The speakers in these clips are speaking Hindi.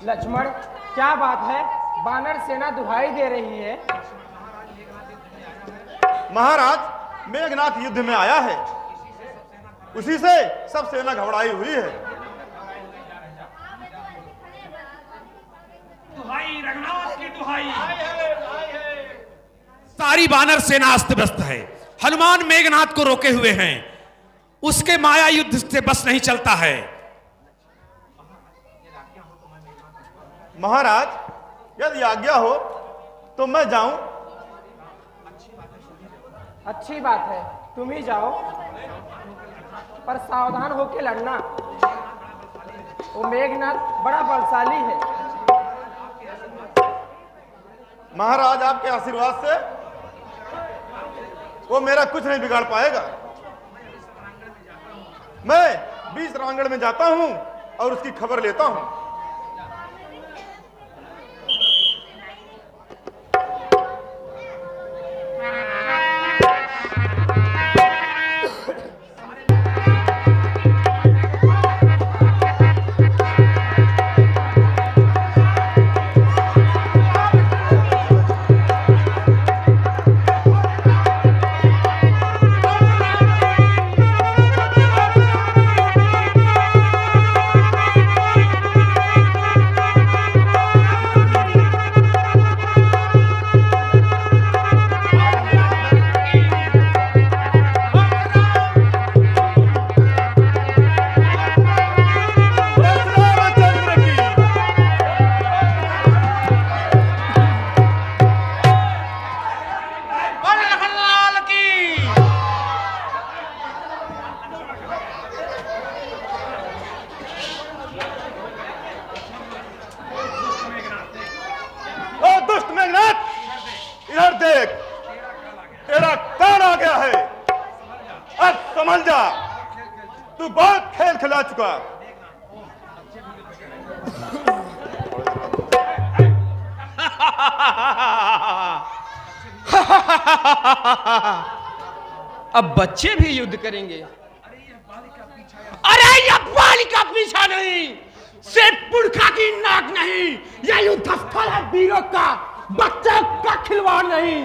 लक्ष्मण, क्या बात है? वानर सेना दुहाई दे रही है। महाराज, मेघनाथ युद्ध में आया है, उसी से सब सेना घबराई हुई है। दुहाई, रघुनाथ की दुहाई। सारी वानर सेना अस्त व्यस्त है। हनुमान मेघनाथ को रोके हुए हैं, उसके माया युद्ध से बस नहीं चलता है। महाराज, यदि आज्ञा हो तो मैं जाऊं। अच्छी बात है, तुम ही जाओ, पर सावधान होकर लड़ना। वो मेघनाथ बड़ा बलशाली है। महाराज, आपके आशीर्वाद से वो मेरा कुछ नहीं बिगाड़ पाएगा। मैं बीच रांगण में जाता हूं और उसकी खबर लेता हूं। तू बहुत खेल खिला चुका। अब बच्चे भी युद्ध करेंगे। अरे ये बालिका पीछा नहीं, सिर्फ पुरखा की नाक नहीं, यह युद्ध स्थल है वीरों का, बच्चों का खिलवाड़ नहीं।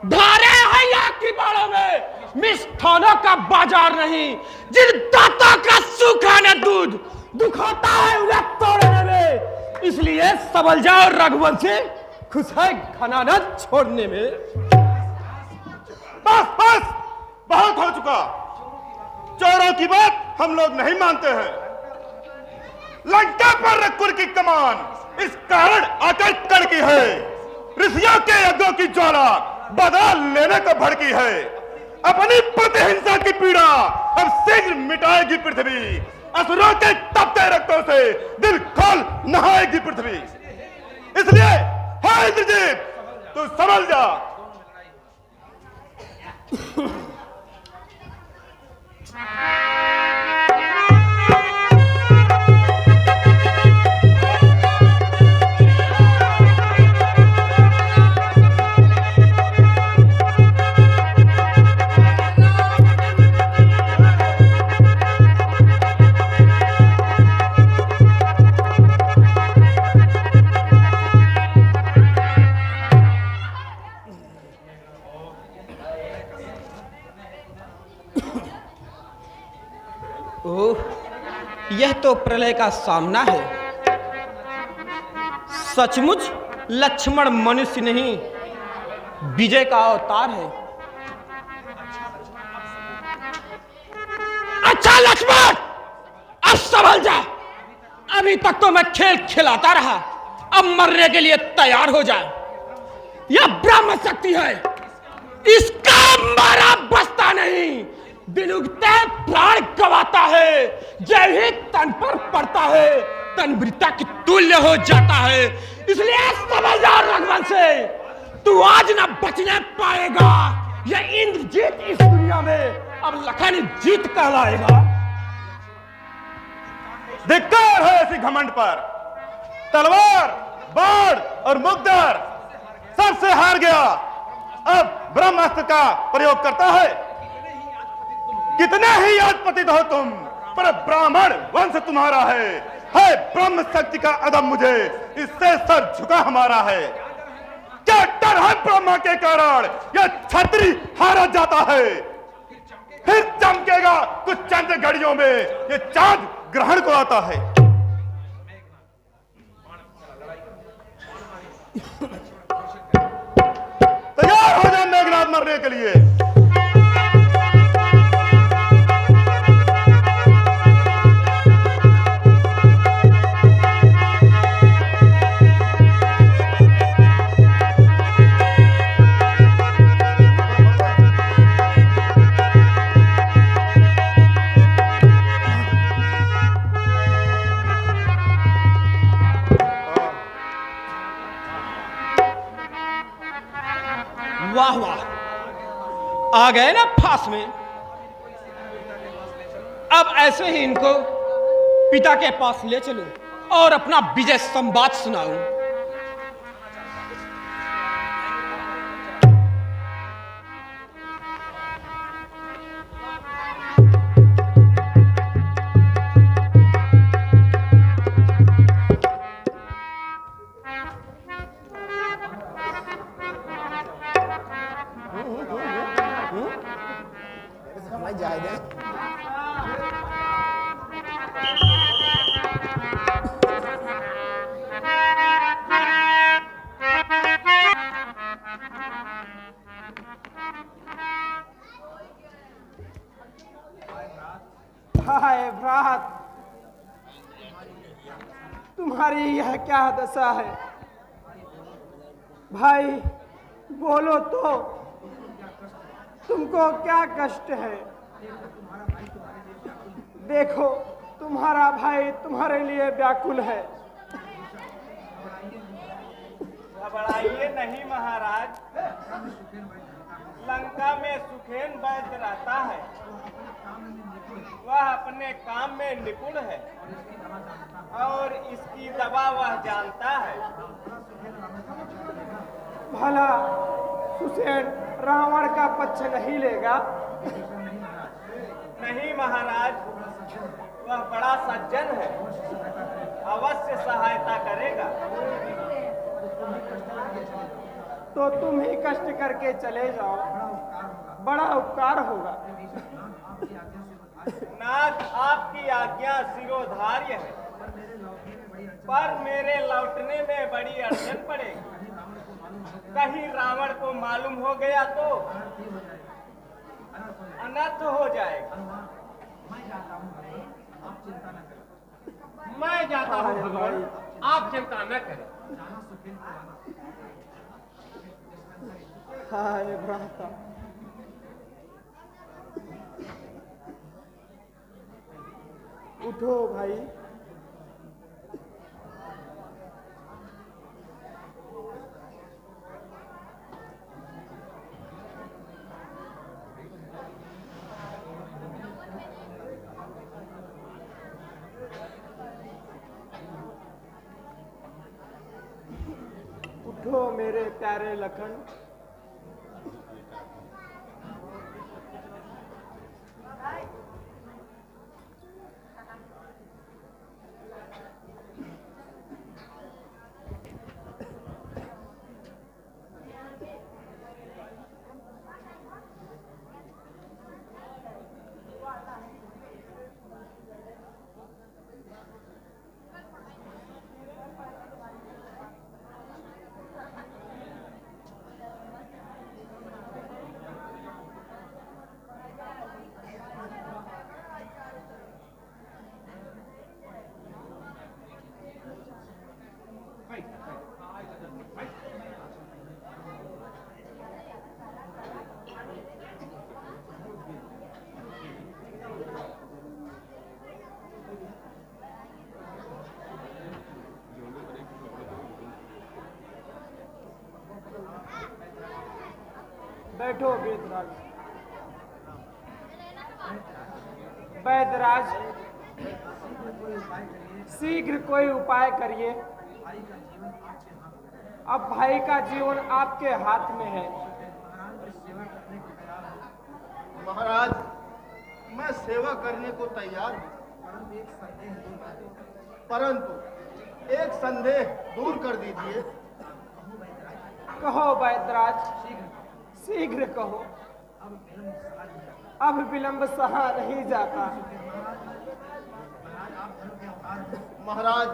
धारे हैं यहाँ की बाड़ों में, मिष्ठानों का बाजार नहीं। जिन दांतों का सूखा न दूध दुख होता है उन्हें तोड़ने में, इसलिए सबल जाओ रघुवंशी, खुश है घना न छोड़ने में। बस बस, बहुत हो चुका। चोरों की बात हम लोग नहीं मानते हैं। लंका पर रघुकुल की कमान इस कारण आकर कड़की है। ऋषियों के यज्ञों की ज्वाला बदला लेने को भड़की है। अपनी प्रतिहिंसा की पीड़ा अब शीघ्र मिटाएगी पृथ्वी। असुरों के तपते रक्तों से दिल खोल नहाएगी पृथ्वी। इसलिए हे इंद्रजीत, तू संभल जा। यह तो प्रलय का सामना है। सचमुच लक्ष्मण मनुष्य नहीं, विजय का अवतार है। अच्छा लक्ष्मण, अब संभल जा। अभी तक तो मैं खेल खिलाता रहा, अब मरने के लिए तैयार हो जा। यह ब्रह्म शक्ति है, इसका मारा बचता नहीं। दिन उगते प्राण गवाता है, जब ही तन पर पड़ता है तन मृता की तुल्य हो जाता है। इसलिए समझदार रघुवंशी, तू आज ना बचने पाएगा। यह इंद्रजीत इस दुनिया में अब लखन जीत कहलाएगा। धिक्कार है ऐसी घमंड पर। तलवार, बाण और मुग्धर सबसे हार गया, अब ब्रह्मास्त्र का प्रयोग करता है। कितने ही याद पतित हो तुम, पर ब्राह्मण वंश तुम्हारा है। है ब्रह्म शक्ति का अदम मुझे इससे सर झुका हमारा है। क्या डर है ब्रह्मा के कारण यह छतरी हारा जाता है। फिर चमकेगा कुछ चंद घड़ियों में ये चांद ग्रहण को आता है। तैयार हो जाए मेघनाथ मरने के लिए। वाह वाह, आ गए ना फांस में। अब ऐसे ही इनको पिता के पास ले चलूं और अपना विजय संवाद सुनाऊं। हाय भ्रात, तुम्हारी यह क्या दशा है? भाई बोलो तो, तुमको क्या कष्ट है? देखो तुम्हारा भाई तुम्हारे लिए व्याकुल है। घबराइए नहीं महाराज, लंका में सुखेन वैद्य रहता है, वह अपने काम में निपुण है और इसकी दवा वह जानता है। भला सुसेन रावण का पक्ष नहीं लेगा? नहीं महाराज, वह बड़ा सज्जन है, अवश्य सहायता करेगा। तो तुम ही कष्ट करके चले जाओ, बड़ा उपकार होगा। नाथ आपकी आज्ञा शिरोधार्य है, पर मेरे लौटने में बड़ी अड़चन पड़ेगी। कहीं रावण को मालूम हो गया तो अनर्थ हो जाएगा। मैं जाता हूँ भगवान, आप चिंता न करें। हाय भ्राता, उठो भाई। उठो मेरे प्यारे लखन। बैठो वेदराज। वैदराज, शीघ्र कोई उपाय करिए। अब भाई का जीवन आपके हाथ में है। महाराज, मैं सेवा करने को तैयार हूँ, परंतु एक संदेह दूर है। परंतु एक संदेह दूर कर दीजिए। कहो वैदराज, शीघ्र कहो, अब विलंब सहा नहीं जाता। महाराज,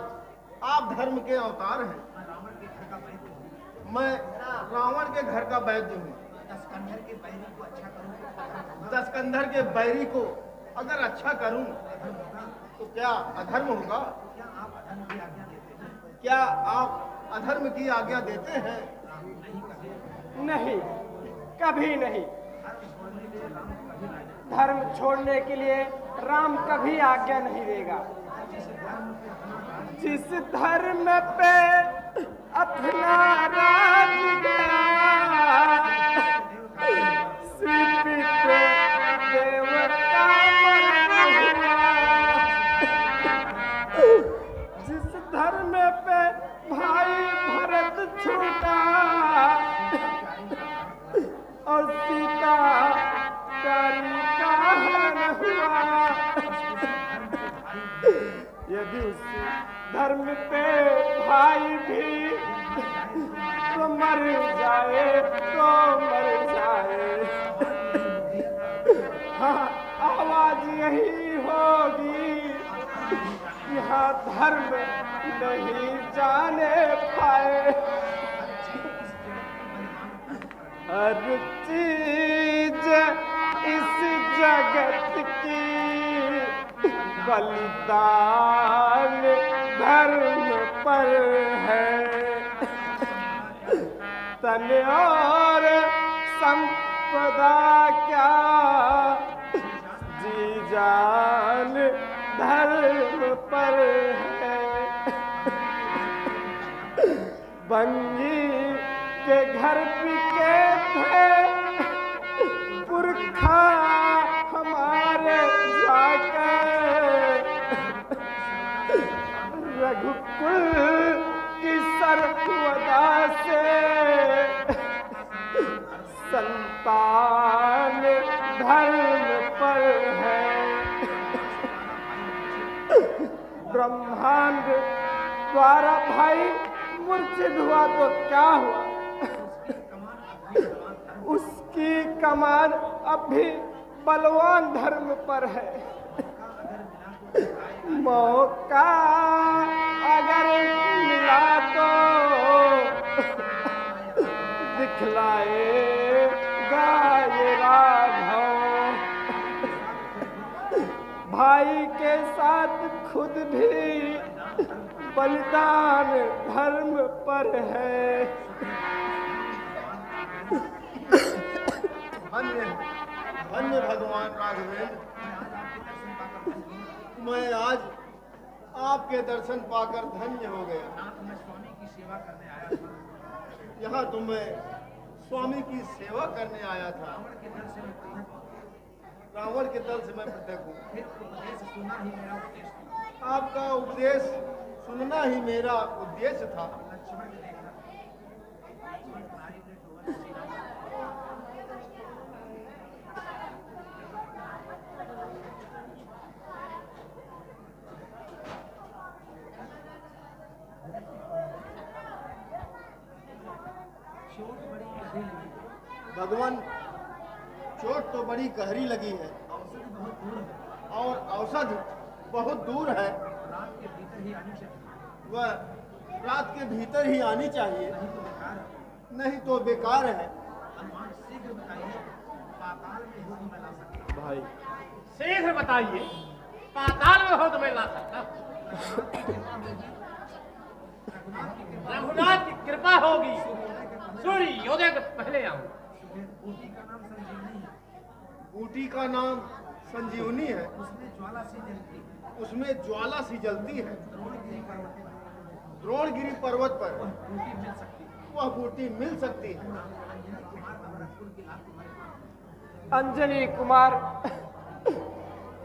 आप धर्म के अवतार हैं। मैं रावण के घर का वैद्य हूँ। दशकंधर के बैरी को अगर अच्छा करूं तो क्या अधर्म होगा? क्या आप अधर्म की आज्ञा देते हैं? नहीं, कभी नहीं। धर्म छोड़ने के लिए राम कभी आज्ञा नहीं देगा। जिस धर्म पे अपना राज गया, सीपी पे देवता मरण हुआ। जिस धर्म पे भाई भरत छूटा और सीता प्यारी का हरण हुआ, यदि उस धर्म पे भाई भी तो मर जाए तो मर जाए। हाँ, आवाज यही होगी कि हाँ, धर्म नहीं जाने पाए। हर चीज इस जगत की बलिदान धर्म पर है। तन और संपदा क्या, जी जान धर्म पर है। बंगी के घर पिके थे पुरखा हमारे जाकर, रघुकुल की सर्वदा से संतान धर्म पर है। ब्रह्मांड द्वारा भाई मूर्छित हुआ तो क्या हुआ, उसकी कमान अब भी बलवान धर्म पर है। मौका अगर मिला तो दिखलाएगा ये राघव। भाई के साथ खुद भी बलिदान धर्म पर है। धन्य धन्य भगवान राघवेंद्र, मैं आज आपके दर्शन पाकर धन्य हो गया। यहाँ तो मैं स्वामी की सेवा करने आया था। रावण के दल से मैं पृथक हूँ। आपका उपदेश सुनना ही मेरा उद्देश्य था। भगवान, चोट तो बड़ी गहरी लगी है और औषधि बहुत दूर है। वह रात के भीतर ही आनी चाहिए, नहीं तो बेकार है। भाई शीघ्र बताइए, पाताल में हो तो मैं ला सकता हूँ। रघुनाथ की कृपा होगी, सूर्योदय के पहले आऊँ। बूटी का नाम संजीवनी है, उसमें ज्वाला सी जलती है। द्रोणगिरी पर्वत पर वह बूटी मिल सकती है। अंजनी कुमार,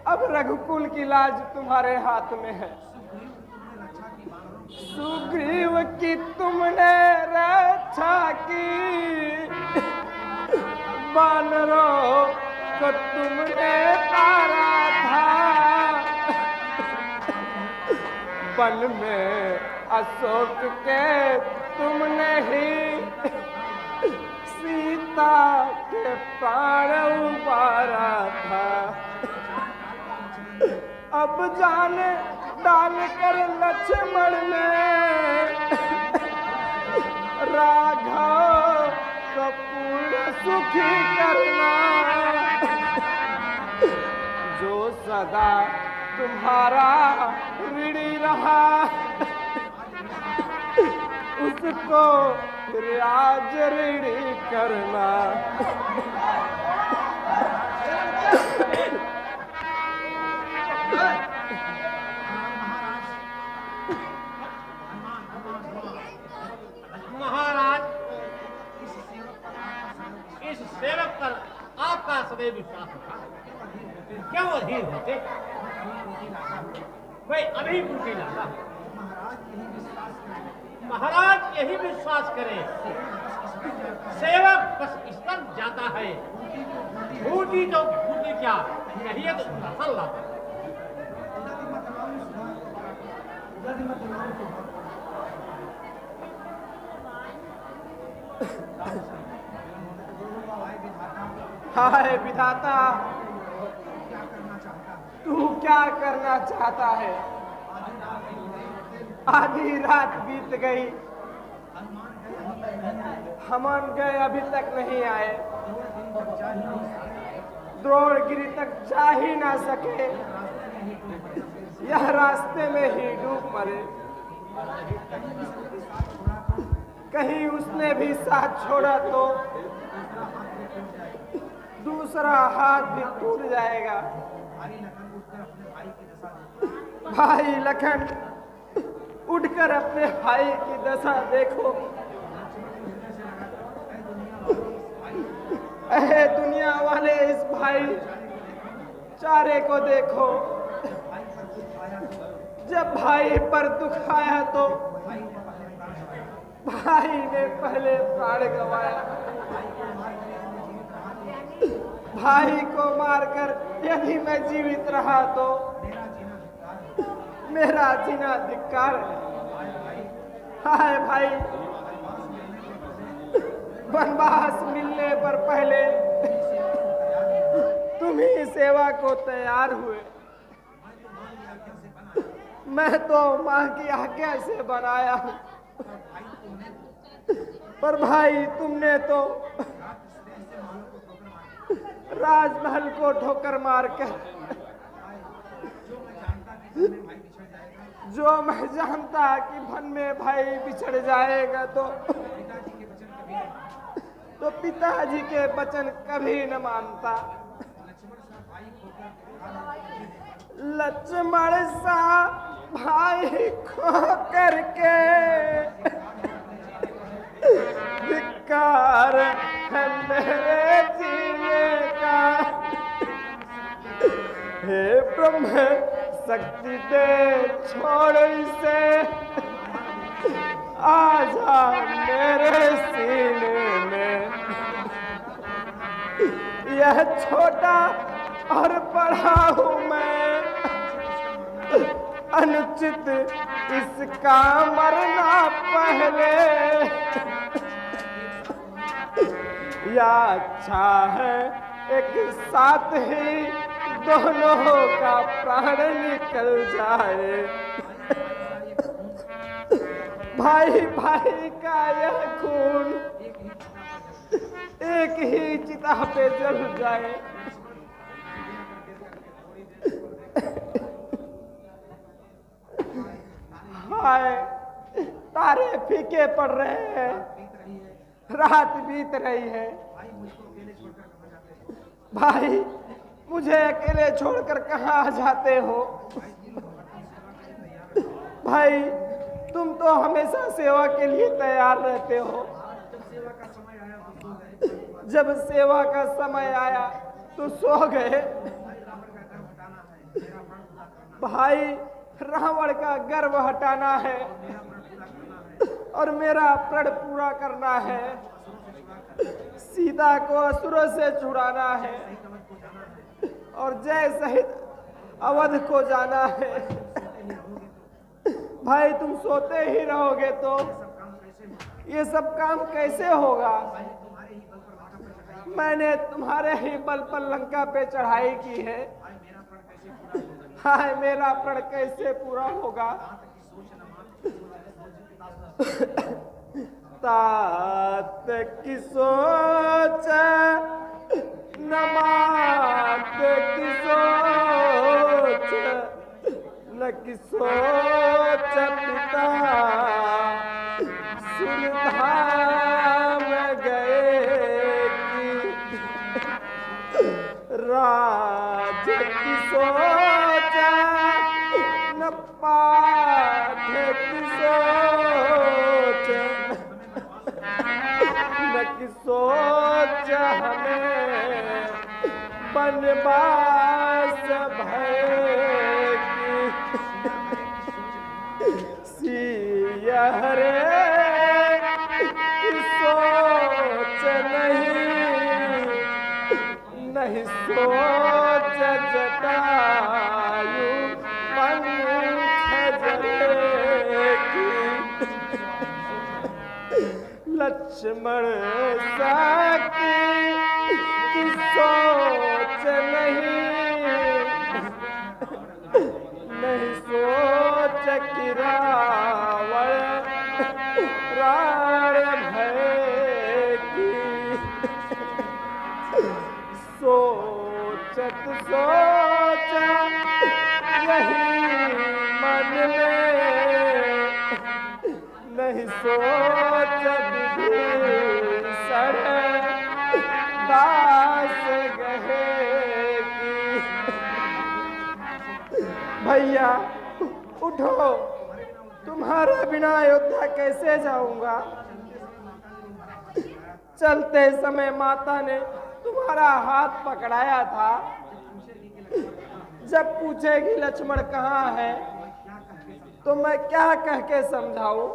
अब रघुकुल की लाज तुम्हारे हाथ में है। सुग्रीव की तुमने रक्षा की, बानरों को तुमने तारा था। वन में अशोक के तुमने ही सीता के प्राण उबारा था। अब जान डाल कर लक्ष्मण में राघव को पूर्ण सुखी करना। जो सदा तुम्हारा ऋणी रहा उसको फिर आज ऋणी करना। महाराज, इस सेवक पर आपका सदैव विश्वास था, क्यों अधीर होते? मैं अभी पूछी लाता। महाराज यही विश्वास करें, सेवक बस इस पर जाता है, बूटी तो बूटी क्या कहिए तो फसल लाता। हाय विधाता, तू क्या करना चाहता है? आधी रात बीत गई, हनुमान गए अभी तक नहीं आए। द्रोणगिरी तक जा ही ना सके, यह रास्ते में ही डूब मरे। कहीं उसने भी साथ छोड़ा तो दूसरा हाथ भी टूट जाएगा। भाई लखन, उठकर अपने भाई की दशा देखो। अहे दुनिया वाले, इस भाई चारे को देखो। जब भाई पर दुख आया तो भाई ने पहले प्राण गंवाया। भाई को मारकर यदि मैं जीवित रहा तो मेरा जीना धिक्कार है। हाय भाई, वनवास मिलने पर पहले तुम ही सेवा को तैयार हुए। मैं तो मां की आज्ञा से बनाया हूं, पर भाई तुमने तो राजमहल को ठोकर मारकर, जो मैं जानता कि वन में भाई बिछड़ जाएगा तो पिताजी के वचन कभी न मानता। लक्ष्मण सा भाई खो करके धिक्कार है मेरे जीने का। हे ब्रह्म शक्ति दे छोड़ इसे, आजा मेरे सीने में। यह छोटा और बड़ा हूँ मैं, अनुचित इसका मरना पहले। या अच्छा है एक साथ ही दोनों का प्राण निकल जाए। भाई भाई का यह खून एक ही चिता पे जल जाए। हाय, तारे फीके पड़ रहे हैं, रात बीत रही है। भाई मुझे अकेले छोड़कर कहाँ जाते हो? भाई तुम तो हमेशा सेवा के लिए तैयार रहते हो। जब सेवा का समय आया तो सो गए। भाई रावण का गर्व हटाना है और मेरा प्रण पूरा करना है। सीता को असुरों से छुड़ाना है और जय सहित अवध को जाना है। भाई तुम सोते ही रहोगे तो ये सब काम कैसे होगा? मैंने तुम्हारे ही बल पर लंका पे चढ़ाई की है, हाय मेरा प्रण कैसे पूरा होगा? तात की सोच न मात की सोच, न की सोच पिता सुरधाम गए की, राज की सोच न पाठ की सोच, न की सोच हमें बनवास भय की, सिया हरे की सोच नहीं सोच जटायु पंख जरे की, लक्ष्मण साकी की सोच नहीं सोच कि रावण राण भय की, सोचत सोच यही मन में, नहीं सोच विभीषण दास गहे की। भैया उठो, तुम्हारे बिना अयोध्या कैसे जाऊंगा? चलते समय माता ने तुम्हारा हाथ पकड़ाया था, जब पूछेगी लक्ष्मण कहाँ है तो मैं क्या कह के समझाऊं?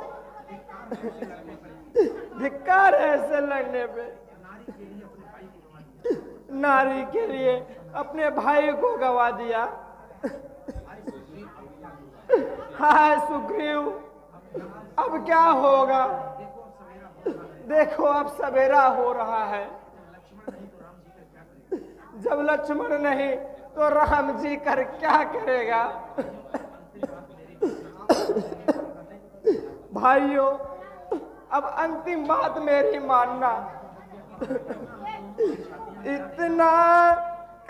धिक्कार है ऐसे लड़ने पे। नारी के लिए अपने भाई को गवा दिया। हाय सुग्रीव, अब क्या होगा? देखो अब सवेरा हो रहा है, जब लक्ष्मण नहीं तो राम जी कर क्या करेगा? भाइयों, अब अंतिम बात मेरी मानना, इतना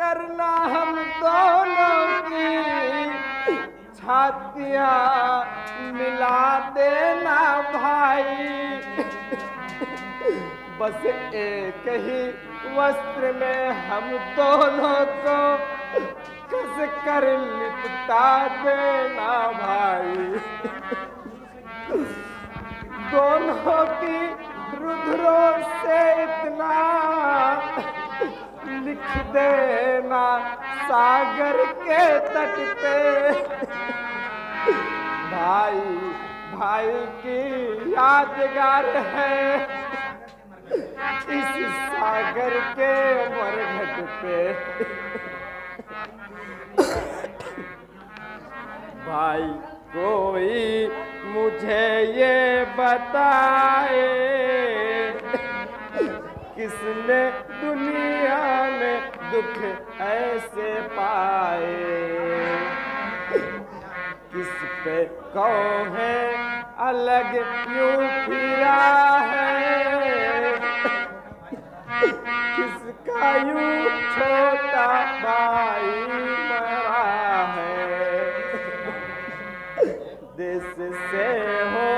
करना हम दोनों की छातियां मिला देना भाई, बस एक ही वस्त्र में हम दोनों को कस कर लिपटा देना भाई, दोनों की रुधिरों से इतना लिख देना सागर के तट पे, भाई भाई की यादगार है इस सागर के मरघट पे। भाई कोई मुझे ये बताए, किसने दुनिया में दुख ऐसे पाए, किस पे कौन है अलग क्यों फिरा है, किसका यूं छोटा भाई मरा है, देश से हो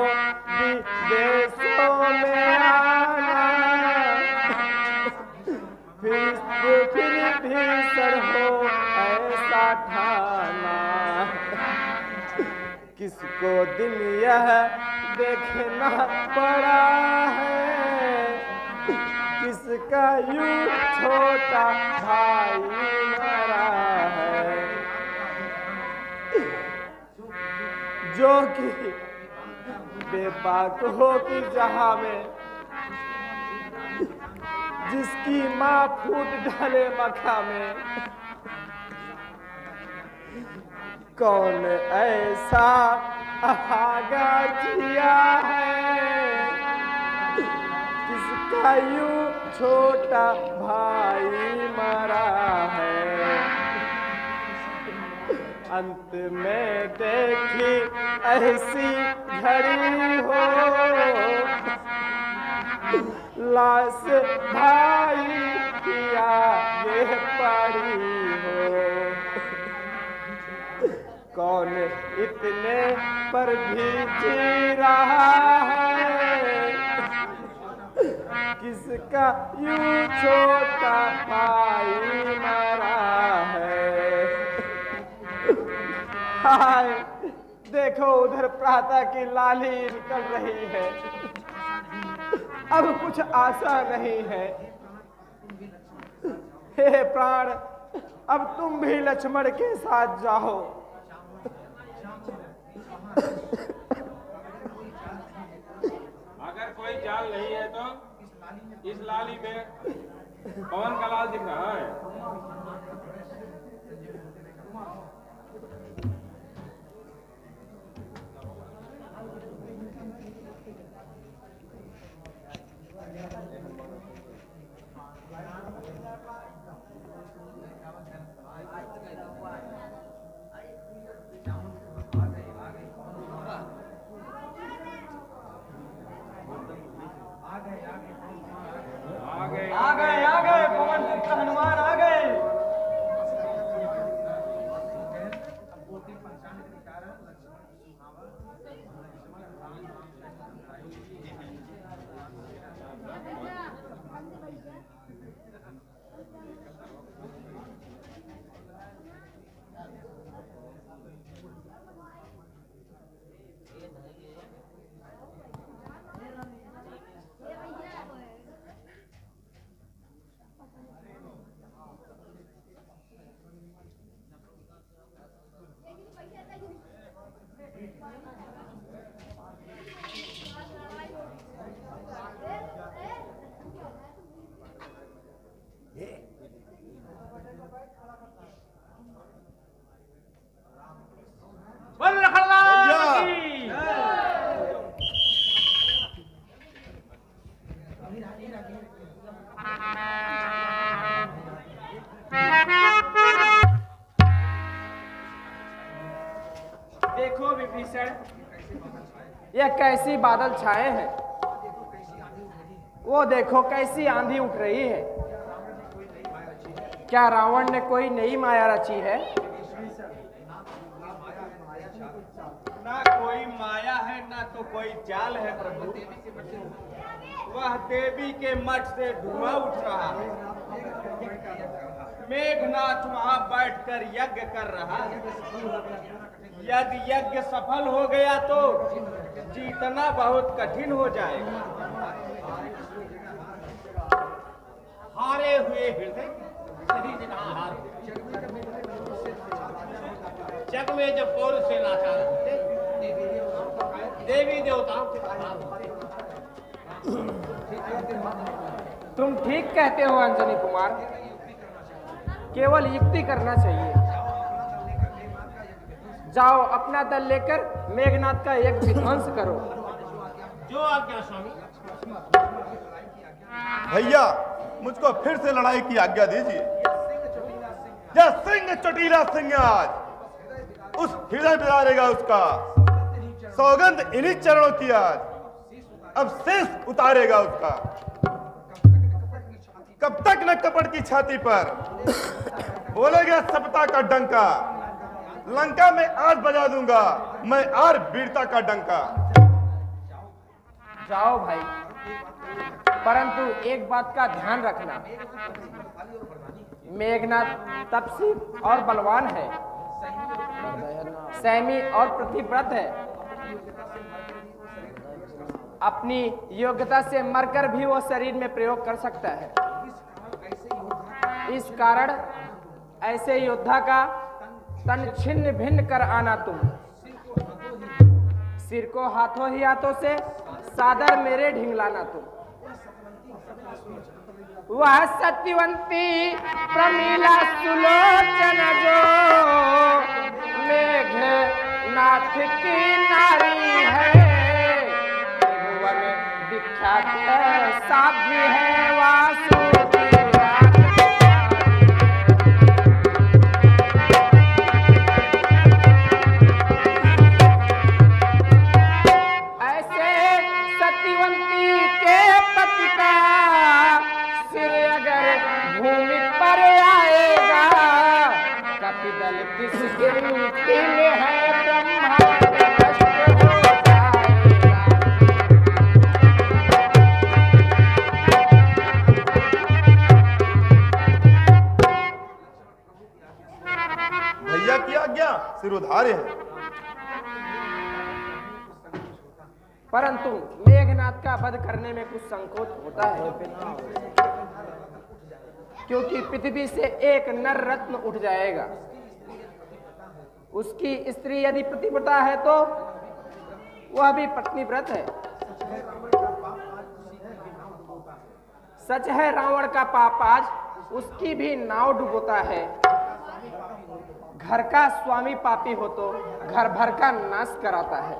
विदेशों में आना, फिर भीषण हो ऐसा ठाना, किसको दिन यह देखना पड़ा है, किसका यूं छोटा भाई मरा है, जो कि बेबाक हो कि जहां में, जिसकी माँ फूट डाले मखा में, कौन ऐसा अभागा जिया है, किसका यूं छोटा भाई मरा है। अंत में देखी ऐसी घड़ी हो, लाश भाई किया ये पड़ी हो। कौन इतने पर भी जी रहा है, किसका यूं छोटा भाई मरा है। हाय देखो उधर प्रातः की लाली निकल रही है, अब कुछ आशा नहीं है। हे प्राण, अब तुम भी लक्ष्मण के साथ जाओ। अगर कोई जाल नहीं है तो इस लाली में पवन का लाल दिख रहा है। आ गए पवन पुत्र हनुमान आ गए। देखो विभीषण, यह कैसी बादल छाए हैं, वो देखो कैसी आंधी उठ रही है। क्या रावण ने कोई नई माया रची है? ना कोई माया है ना तो कोई चाल है प्रभु। वह देवी के मठ से धुआं उठ रहा है, मेघनाथ वहां बैठकर यज्ञ कर रहा है। यदि यज्ञ सफल हो गया तो जीतना बहुत कठिन हो जाएगा। हारे हुए हृदय जग में जब पौर से लाचार देवी देवताओं के तुम ठीक कहते हो अंजनी कुमार, केवल युक्ति करना चाहिए। जाओ अपना दल लेकर मेघनाथ का एक विध्वंस करो। जो आज्ञा स्वामी। भैया मुझको फिर से लड़ाई की आज्ञा दीजिए। यह सिंह चोटीला सिंह आज उस हृदय बिगाड़ेगा उसका। सौगंध इन्हीं चरणों की आज, अब शीश उतारेगा उसका। कब तक न कपट की छाती पर बोलेगा सपता का डंका। लंका में आज बजा दूंगा मैं आर वीरता का डंका। जाओ भाई, परंतु एक बात का ध्यान रखना, मेघनाथ तपस्वी और बलवान है, सैमी और प्रतिव्रत है। अपनी योग्यता से मरकर भी वो शरीर में प्रयोग कर सकता है। इस कारण ऐसे योद्धा का तन छिन्न भिन्न कर आना तुम। सिर को हाथों ही हाथों से सादर मेरे ढिंगलाना तुम। वह सत्यवंती प्रमीला सुलोचन जो मेघ मेघनाथ की नारी है, त्रिभुवन विख्यात है, साध्वी है वासुकी ऐसे सतीवंती के पति का सिर अगर भूमि पर आएगा, कपिदल किस गिनती में है, ब्रह्मांड नष्ट हो जाएगा। भैया की आज्ञा सिरोधार्य है। परंतु मेघनाथ का वध करने में कुछ संकोच होता है, क्योंकि पृथ्वी से एक नर रत्न उठ जाएगा। उसकी स्त्री यदि पतिव्रता है तो वह भी पत्नी व्रत है। सच है रावण का पाप आज उसकी भी नाव डुबोता है। घर का स्वामी पापी हो तो घर भर का नाश कराता है।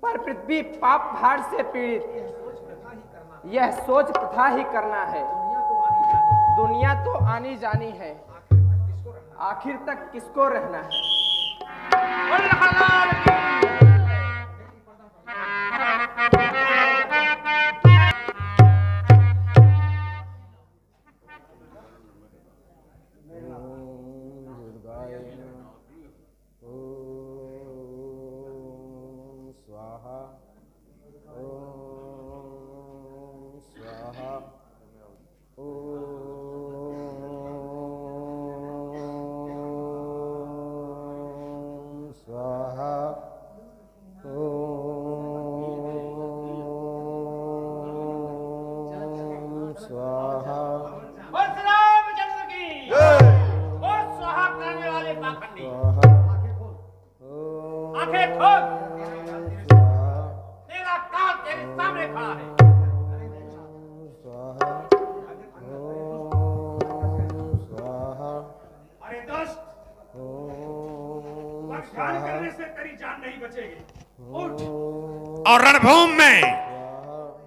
पर पृथ्वी पाप भार से पीड़ित, यह सोच प्रथा ही करना है। दुनिया तो आनी जानी है, आखिर तक किसको रहना है। और रणभूमि में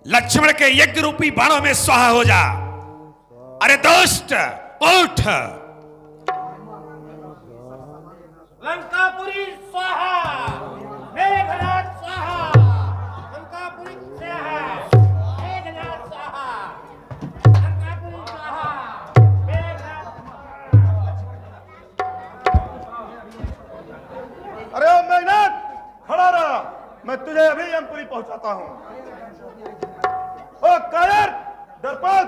लक्ष्मण के यज्ञ रूपी बाणों में स्वाहा हो जा। अरे दोस्त उठ। लंकापुरी स्वाहा, मेघनाथ स्वाहा, लंकापुरी स्वाहा, मेघनाथ स्वाहा, लंकापुरी स्वाहा, मेघनाथ। अरे ओ मेघनाथ, खड़ा रहा, मैं तुझे अभी यमपुरी पहुंचाता हूं। ओ कायर, डरपोक,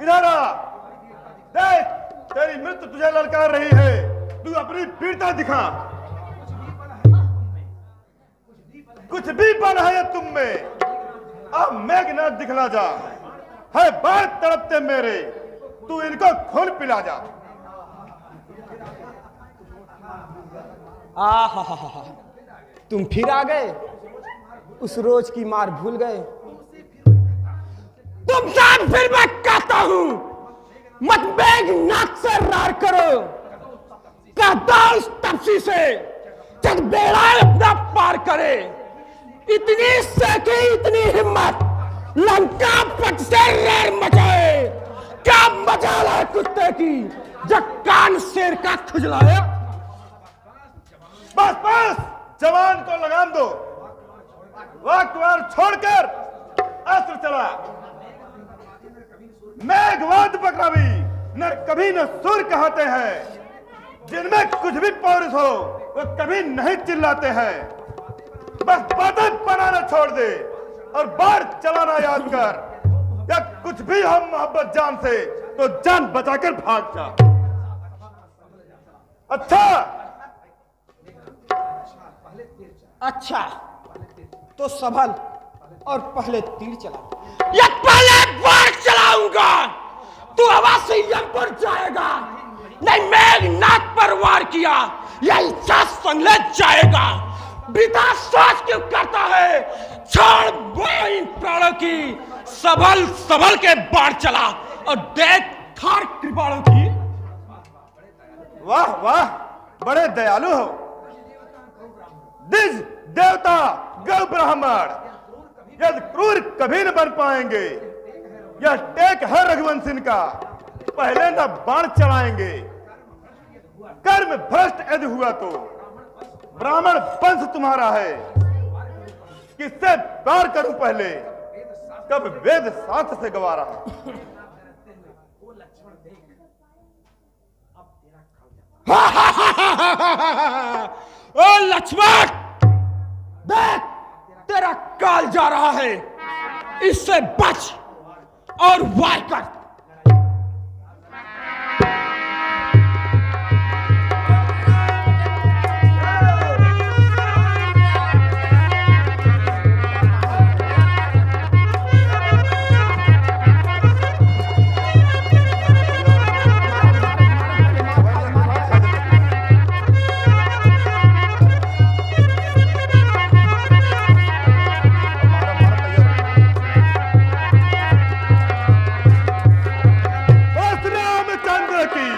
इधर आ। देख, तेरी मृत्यु तुझे ललकार रही है, तू अपनी वीरता दिखा। कुछ भी बन है तुम में, अब मेघनाथ दिखला जा। है बात तड़पते मेरे, तू इनको खून पिला जा। आहा, तुम फिर आ गए, उस रोज की मार भूल गए। तुम साथ फिर मैं कहता हूं, मत मेघनाथ से रार करो। कहता उस तपसी से जब बेड़ा अपना पार करे। इतनी सकी, इतनी हिम्मत, लंका पट से रार मचाए। क्या मचाल है कुत्ते की, जब कान शेर का खुजलाए। बस बस, जवान को लगाम दो। वार छोड़कर अस्त्र चला। मेघवाद पकड़ावी न कभी न सुर कहते हैं। जिनमें कुछ भी पौरुष हो वो कभी नहीं चिल्लाते हैं। बस बातें बनाना छोड़ दे और बाढ़ चलाना याद कर। या कुछ भी हो मोहब्बत जान से तो जान बचाकर भाग जा। अच्छा तो संभल और पहले तीर चला। या पहले बार चलाऊंगा, तू हवा से यमपुर जाएगा। नहीं मेघनाथ पर वार किया, या इच्छा संगले जाएगा। बिना सोच क्यों करता है, छोड़ वो इन प्राणों की। सबल सबल के बाढ़ चला और देख थार कृपाणों की। वाह वाह, बड़े दयालु हो। द्विज देवता गौ ब्राह्मण यदि क्रूर कभी न बन पाएंगे। यह टेक है रघुवंशी का, पहले न बाण चलाएंगे। कर्म भ्रष्ट यदि हुआ तो ब्राह्मण वंश तुम्हारा है। किससे प्यार करूं पहले, कब वेद शास्त्र से गवारा है। ओ लक्ष्मण, देख तेरा काल जा रहा है, इससे बच और वार कर। की